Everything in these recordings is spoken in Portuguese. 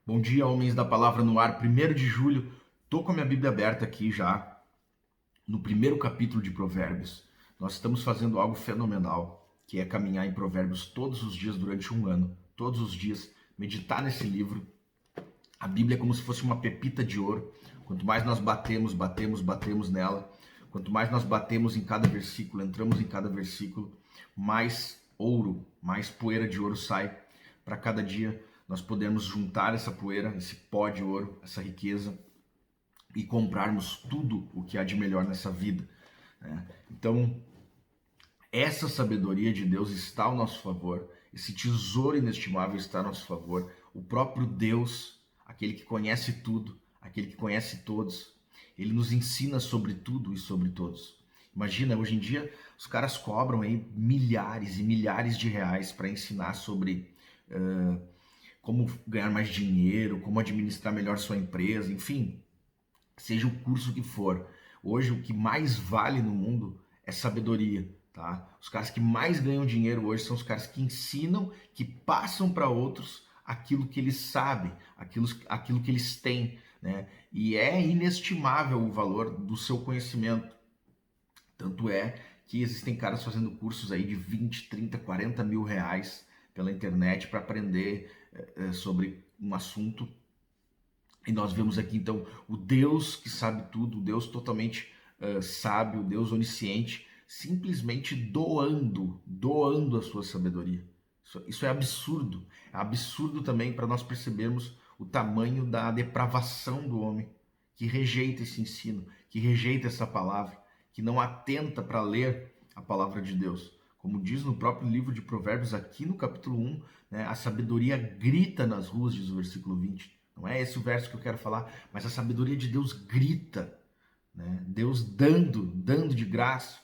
Bom dia, homens da palavra no ar. 1º de julho, tô com a minha Bíblia aberta aqui já no primeiro capítulo de Provérbios. Nós estamos fazendo algo fenomenal, que é caminhar em Provérbios todos os dias durante um ano, todos os dias, meditar nesse livro. A Bíblia é como se fosse uma pepita de ouro. Quanto mais nós batemos nela, quanto mais nós batemos em cada versículo, entramos em cada versículo, mais ouro, mais poeira de ouro sai para cada dia nós podermos juntar essa poeira, esse pó de ouro, essa riqueza e comprarmos tudo o que há de melhor nessa vida, né? Então, essa sabedoria de Deus está ao nosso favor, esse tesouro inestimável está ao nosso favor. O próprio Deus, aquele que conhece tudo, aquele que conhece todos, ele nos ensina sobre tudo e sobre todos. Imagina, hoje em dia, os caras cobram aí milhares e milhares de reais para ensinar sobre como ganhar mais dinheiro, como administrar melhor sua empresa, enfim, seja o curso que for. Hoje o que mais vale no mundo é sabedoria, tá? Os caras que mais ganham dinheiro hoje são os caras que ensinam, que passam para outros aquilo que eles sabem, aquilo que eles têm, né? E é inestimável o valor do seu conhecimento. Tanto é que existem caras fazendo cursos aí de 20, 30, 40 mil reais pela internet para aprender sobre um assunto. E nós vemos aqui então o Deus que sabe tudo, o Deus totalmente sábio, o Deus onisciente, simplesmente doando a sua sabedoria. Isso é absurdo também para nós percebermos o tamanho da depravação do homem, que rejeita esse ensino, que rejeita essa palavra, que não atenta para ler a palavra de Deus. Como diz no próprio livro de Provérbios, aqui no capítulo 1, né, a sabedoria grita nas ruas, diz o versículo 20. Não é esse o verso que eu quero falar, mas a sabedoria de Deus grita, né? Deus dando de graça,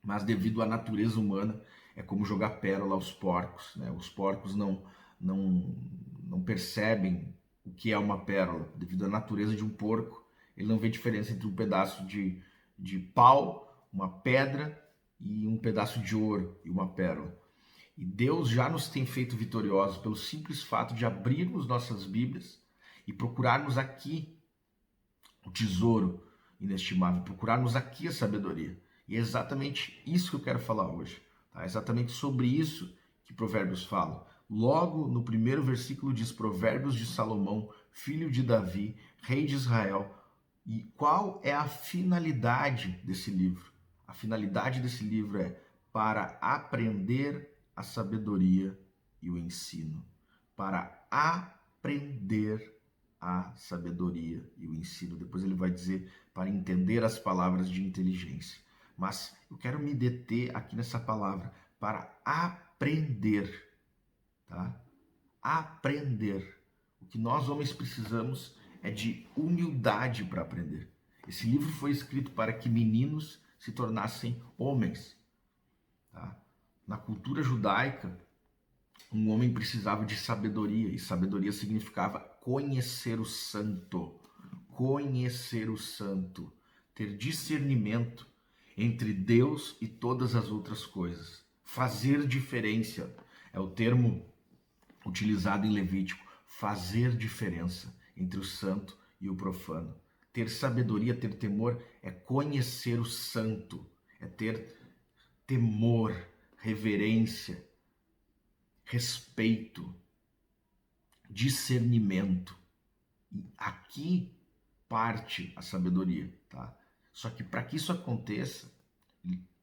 mas devido à natureza humana, é como jogar pérola aos porcos, né? Os porcos não percebem o que é uma pérola, devido à natureza de um porco. Ele não vê diferença entre um pedaço de pau, uma pedra e um pedaço de ouro e uma pérola. E Deus já nos tem feito vitoriosos pelo simples fato de abrirmos nossas Bíblias e procurarmos aqui o tesouro inestimável, procurarmos aqui a sabedoria. E é exatamente isso que eu quero falar hoje. Tá? É exatamente sobre isso que Provérbios fala. Logo no primeiro versículo diz: Provérbios de Salomão, filho de Davi, rei de Israel. E qual é a finalidade desse livro? A finalidade desse livro é para aprender a sabedoria e o ensino. Para aprender a sabedoria e o ensino. Depois ele vai dizer para entender as palavras de inteligência. Mas eu quero me deter aqui nessa palavra, para aprender, tá? Aprender. O que nós homens precisamos é de humildade para aprender. Esse livro foi escrito para que meninos se tornassem homens, tá? Na cultura judaica, um homem precisava de sabedoria, e sabedoria significava conhecer o santo, ter discernimento entre Deus e todas as outras coisas, fazer diferença, é o termo utilizado em Levítico, fazer diferença entre o santo e o profano. Ter sabedoria, ter temor é conhecer o santo, é ter temor, reverência, respeito, discernimento. E aqui parte a sabedoria, tá? Só que para que isso aconteça,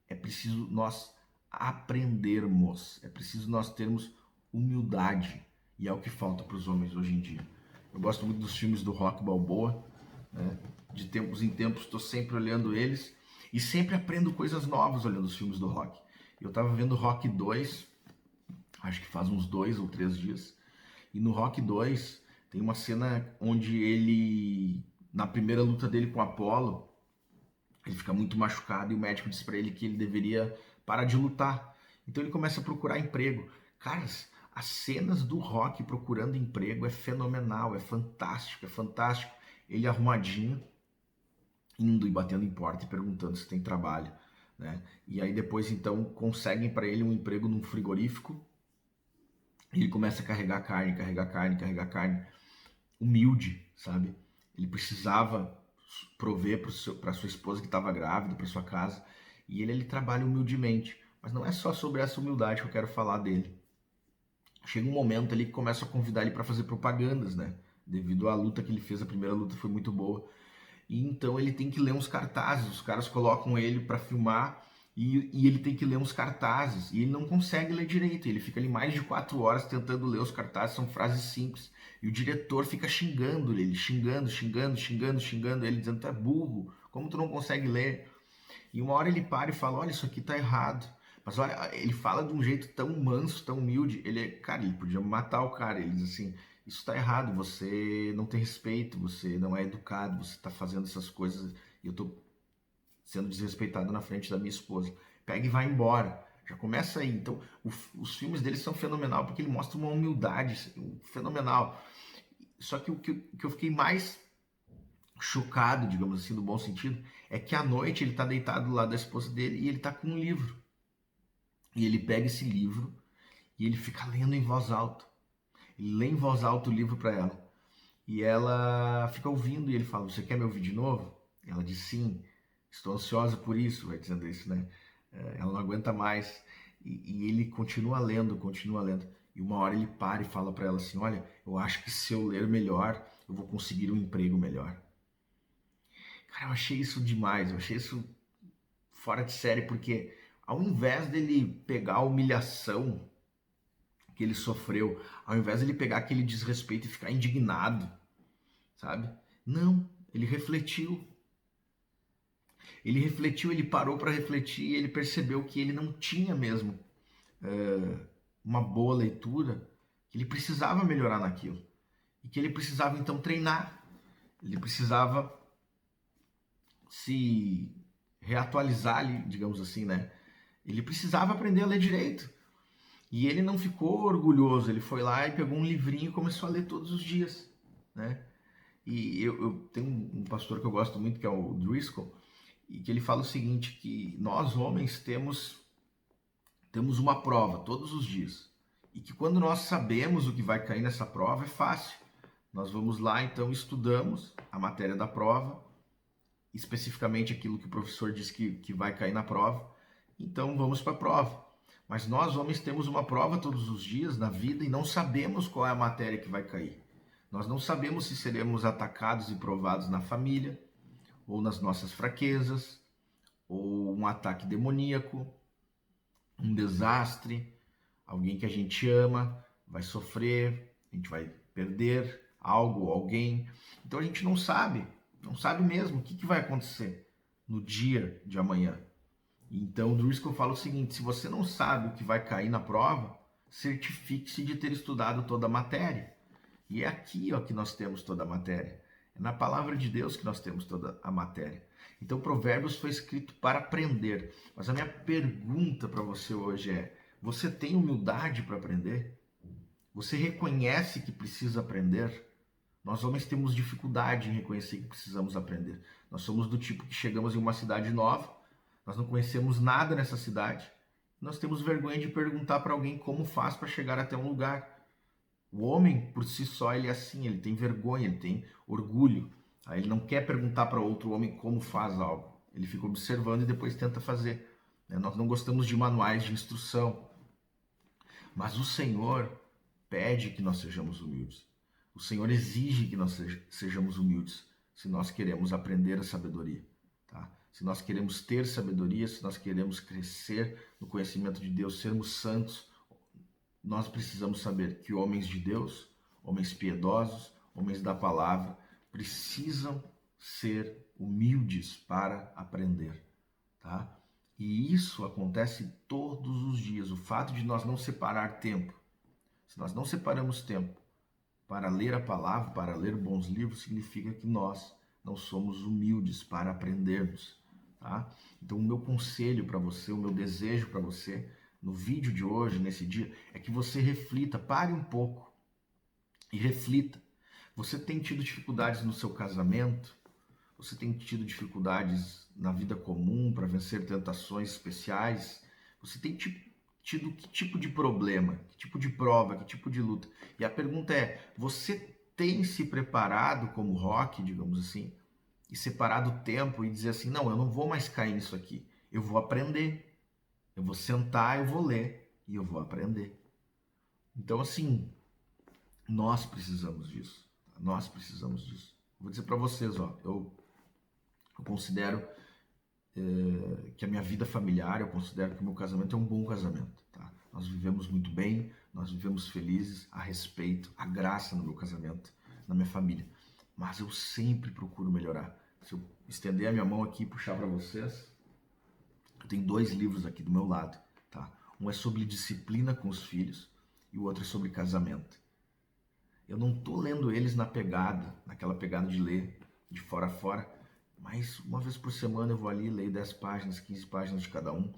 é preciso nós aprendermos, é preciso nós termos humildade, e é o que falta para os homens hoje em dia. Eu gosto muito dos filmes do Rock Balboa, né? De tempos em tempos estou sempre olhando eles e sempre aprendo coisas novas olhando os filmes do Rock. Eu estava vendo Rock 2, acho que faz uns 2 ou 3 dias, e no Rock 2 tem uma cena onde ele, na primeira luta dele com Apollo, ele fica muito machucado e o médico diz para ele que ele deveria parar de lutar. Então ele começa a procurar emprego. Caras, as cenas do Rock procurando emprego é fenomenal, é fantástico, é fantástico. Ele arrumadinho, indo e batendo em porta e perguntando se tem trabalho, né? E aí depois então conseguem para ele um emprego num frigorífico. E ele começa a carregar carne, carregar carne, carregar carne. humilde, sabe? Ele precisava prover para sua esposa que estava grávida, para sua casa, e ele trabalha humildemente. Mas não é só sobre essa humildade que eu quero falar dele. Chega um momento ali que começa a convidar ele para fazer propagandas, né? Devido à luta que ele fez, a primeira luta foi muito boa. E então ele tem que ler uns cartazes, os caras colocam ele para filmar e ele tem que ler uns cartazes. E ele não consegue ler direito, ele fica ali mais de 4 horas tentando ler os cartazes, são frases simples. E o diretor fica xingando ele, xingando ele, dizendo: tu é burro, como tu não consegue ler? E uma hora ele para e fala: olha, isso aqui tá errado. Mas olha, ele fala de um jeito tão manso, tão humilde. Cara, ele podia matar o cara. Ele diz assim: isso tá errado, você não tem respeito, você não é educado, você tá fazendo essas coisas e eu tô sendo desrespeitado na frente da minha esposa. Pega e vai embora. Já começa aí. Então, os filmes dele são fenomenal porque ele mostra uma humildade fenomenal. Só que o que eu fiquei mais chocado, digamos assim, no bom sentido, é que à noite ele tá deitado do lado da esposa dele e ele tá com um livro. E ele pega esse livro e ele fica lendo em voz alta. Ele lê em voz alta o livro para ela. E ela fica ouvindo e ele fala: você quer me ouvir de novo? E ela diz: sim, estou ansiosa por isso, vai dizendo isso, né? Ela não aguenta mais. E ele continua lendo, continua lendo. E uma hora ele para e fala para ela assim: olha, eu acho que se eu ler melhor, eu vou conseguir um emprego melhor. Cara, eu achei isso demais, eu achei isso fora de série, porque ao invés dele pegar a humilhação que ele sofreu, ao invés dele pegar aquele desrespeito e ficar indignado, sabe? Não, ele refletiu. Ele refletiu, ele parou para refletir e ele percebeu que ele não tinha mesmo uma boa leitura, que ele precisava melhorar naquilo. E que ele precisava então treinar. Ele precisava se reatualizar ali, digamos assim, né? Ele precisava aprender a ler direito. E ele não ficou orgulhoso, ele foi lá e pegou um livrinho e começou a ler todos os dias, né? E eu tenho um pastor que eu gosto muito, que é o Driscoll, e que ele fala o seguinte, que nós homens temos uma prova todos os dias. E que quando nós sabemos o que vai cair nessa prova, é fácil. Nós vamos lá, então, estudamos a matéria da prova, especificamente aquilo que o professor diz que vai cair na prova. Então, vamos para a prova. Mas nós, homens, temos uma prova todos os dias na vida e não sabemos qual é a matéria que vai cair. Nós não sabemos se seremos atacados e provados na família, ou nas nossas fraquezas, ou um ataque demoníaco, um desastre, alguém que a gente ama vai sofrer, a gente vai perder algo ou alguém. Então a gente não sabe mesmo o que vai acontecer no dia de amanhã. Então o Driscoll fala o seguinte: se você não sabe o que vai cair na prova, certifique-se de ter estudado toda a matéria. E é aqui ó, que nós temos toda a matéria. É na palavra de Deus que nós temos toda a matéria. Então Provérbios foi escrito para aprender. Mas a minha pergunta para você hoje é: você tem humildade para aprender? Você reconhece que precisa aprender? Nós homens temos dificuldade em reconhecer que precisamos aprender. Nós somos do tipo que chegamos em uma cidade nova, nós não conhecemos nada nessa cidade, nós temos vergonha de perguntar para alguém como faz para chegar até um lugar. O homem, por si só, ele é assim, ele tem vergonha, ele tem orgulho. Aí ele não quer perguntar para outro homem como faz algo. Ele fica observando e depois tenta fazer. Nós não gostamos de manuais de instrução. Mas o Senhor pede que nós sejamos humildes. O Senhor exige que nós sejamos humildes se nós queremos aprender a sabedoria. Tá? Se nós queremos ter sabedoria, se nós queremos crescer no conhecimento de Deus, sermos santos, nós precisamos saber que homens de Deus, homens piedosos, homens da palavra, precisam ser humildes para aprender, tá? E isso acontece todos os dias. O fato de nós não separar tempo, se nós não separamos tempo para ler a palavra, para ler bons livros, significa que nós não somos humildes para aprendermos, tá? Então o meu conselho para você, o meu desejo para você, no vídeo de hoje, nesse dia, é que você reflita, pare um pouco e reflita. Você tem tido dificuldades no seu casamento? Você tem tido dificuldades na vida comum para vencer tentações especiais? Você tem tido que tipo de problema, que tipo de prova, que tipo de luta? E a pergunta é: você tem se preparado como rock, digamos assim, e separado o tempo e dizer assim, não, eu não vou mais cair nisso aqui, eu vou aprender, eu vou sentar, eu vou ler e eu vou aprender. Então, assim, nós precisamos disso, nós precisamos disso. Vou dizer para vocês, ó, eu considero que a minha vida familiar, eu considero que o meu casamento é um bom casamento, tá? Nós vivemos muito bem, nós vivemos felizes, a respeito, a graça no meu casamento, na minha família. Mas eu sempre procuro melhorar. Se eu estender a minha mão aqui e puxar para vocês, eu tenho 2 livros aqui do meu lado, tá? Um é sobre disciplina com os filhos e o outro é sobre casamento. Eu não tô lendo eles naquela pegada de ler de fora a fora, mas uma vez por semana eu vou ali e leio 10 páginas, 15 páginas de cada um,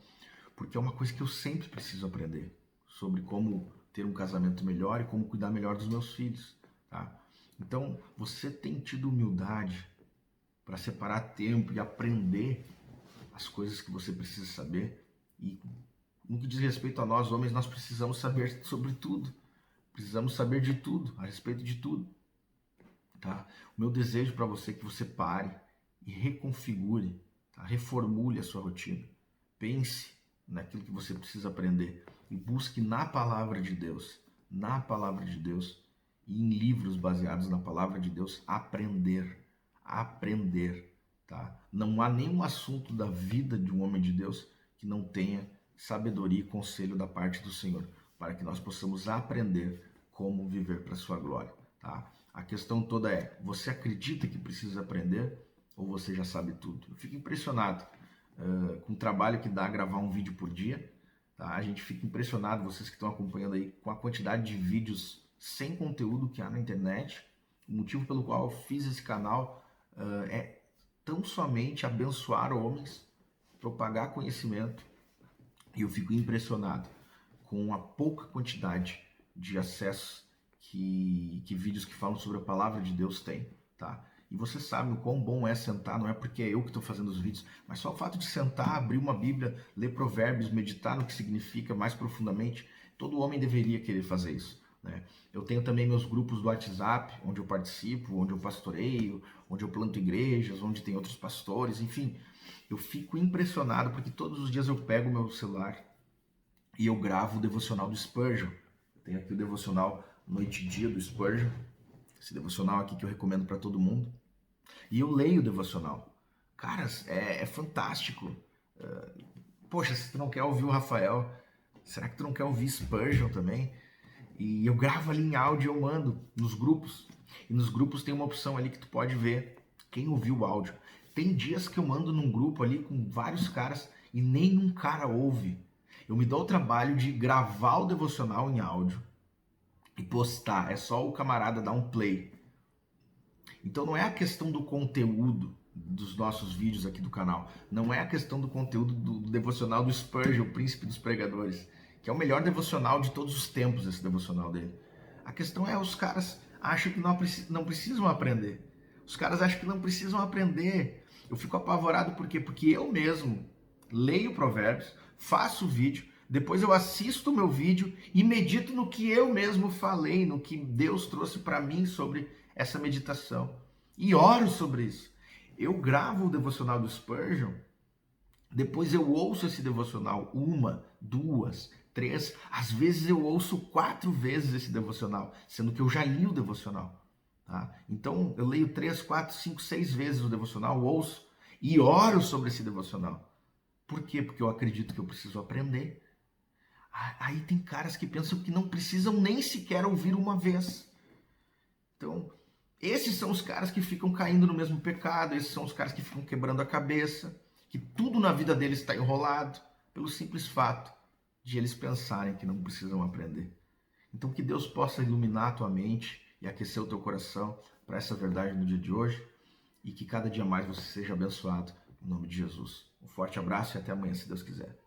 porque é uma coisa que eu sempre preciso aprender sobre como ter um casamento melhor e como cuidar melhor dos meus filhos, tá? Então, você tem tido humildade para separar tempo e aprender as coisas que você precisa saber? E no que diz respeito a nós, homens, nós precisamos saber sobre tudo. Precisamos saber de tudo, a respeito de tudo, tá? O meu desejo para você é que você pare e reconfigure, tá? Reformule a sua rotina. Pense naquilo que você precisa aprender e busque na palavra de Deus e em livros baseados na palavra de Deus, aprender, tá? Não há nenhum assunto da vida de um homem de Deus que não tenha sabedoria e conselho da parte do Senhor, para que nós possamos aprender como viver para a sua glória, tá? A questão toda é, você acredita que precisa aprender ou você já sabe tudo? Eu fico impressionado com o trabalho que dá gravar um vídeo por dia, tá? A gente fica impressionado, vocês que estão acompanhando aí, com a quantidade de vídeos sem conteúdo que há na internet. O motivo pelo qual eu fiz esse canal é tão somente abençoar homens, propagar conhecimento, e eu fico impressionado com a pouca quantidade de acessos que vídeos que falam sobre a palavra de Deus têm, tá? E você sabe o quão bom é sentar, não é porque é eu que estou fazendo os vídeos, mas só o fato de sentar, abrir uma Bíblia, ler provérbios, meditar no que significa mais profundamente, todo homem deveria querer fazer isso, né? Eu tenho também meus grupos do WhatsApp, onde eu participo, onde eu pastoreio, onde eu planto igrejas, onde tem outros pastores, enfim. Eu fico impressionado porque todos os dias eu pego o meu celular e eu gravo o devocional do Spurgeon. Eu tenho aqui o devocional Noite e Dia do Spurgeon, esse devocional aqui que eu recomendo para todo mundo. E eu leio o devocional. Caras, é fantástico. Poxa, se tu não quer ouvir o Rafael, será que tu não quer ouvir Spurgeon também? E eu gravo ali em áudio e eu mando nos grupos. E nos grupos tem uma opção ali que tu pode ver quem ouviu o áudio. Tem dias que eu mando num grupo ali com vários caras e nenhum cara ouve. Eu me dou o trabalho de gravar o devocional em áudio e postar. É só o camarada dar um play. Então não é a questão do conteúdo dos nossos vídeos aqui do canal. Não é a questão do conteúdo do devocional do Spurgeon, o príncipe dos pregadores, que é o melhor devocional de todos os tempos, esse devocional dele. A questão é, os caras acham que não precisam aprender. Os caras acham que não precisam aprender. Eu fico apavorado por quê? Porque eu mesmo leio Provérbios, faço o vídeo, depois eu assisto o meu vídeo e medito no que eu mesmo falei, no que Deus trouxe para mim sobre essa meditação. E oro sobre isso. Eu gravo o devocional do Spurgeon, depois eu ouço esse devocional 1, 2, 3, às vezes eu ouço 4 vezes esse devocional, sendo que eu já li o devocional. Tá? Então eu leio 3, 4, 5, 6 vezes o devocional, ouço e oro sobre esse devocional. Por quê? Porque eu acredito que eu preciso aprender. Aí tem caras que pensam que não precisam nem sequer ouvir uma vez. Então, esses são os caras que ficam caindo no mesmo pecado, esses são os caras que ficam quebrando a cabeça, que tudo na vida deles está enrolado, pelo simples fato de eles pensarem que não precisam aprender. Então, que Deus possa iluminar a tua mente e aquecer o teu coração para essa verdade no dia de hoje, e que cada dia mais você seja abençoado, em nome de Jesus. Um forte abraço e até amanhã, se Deus quiser.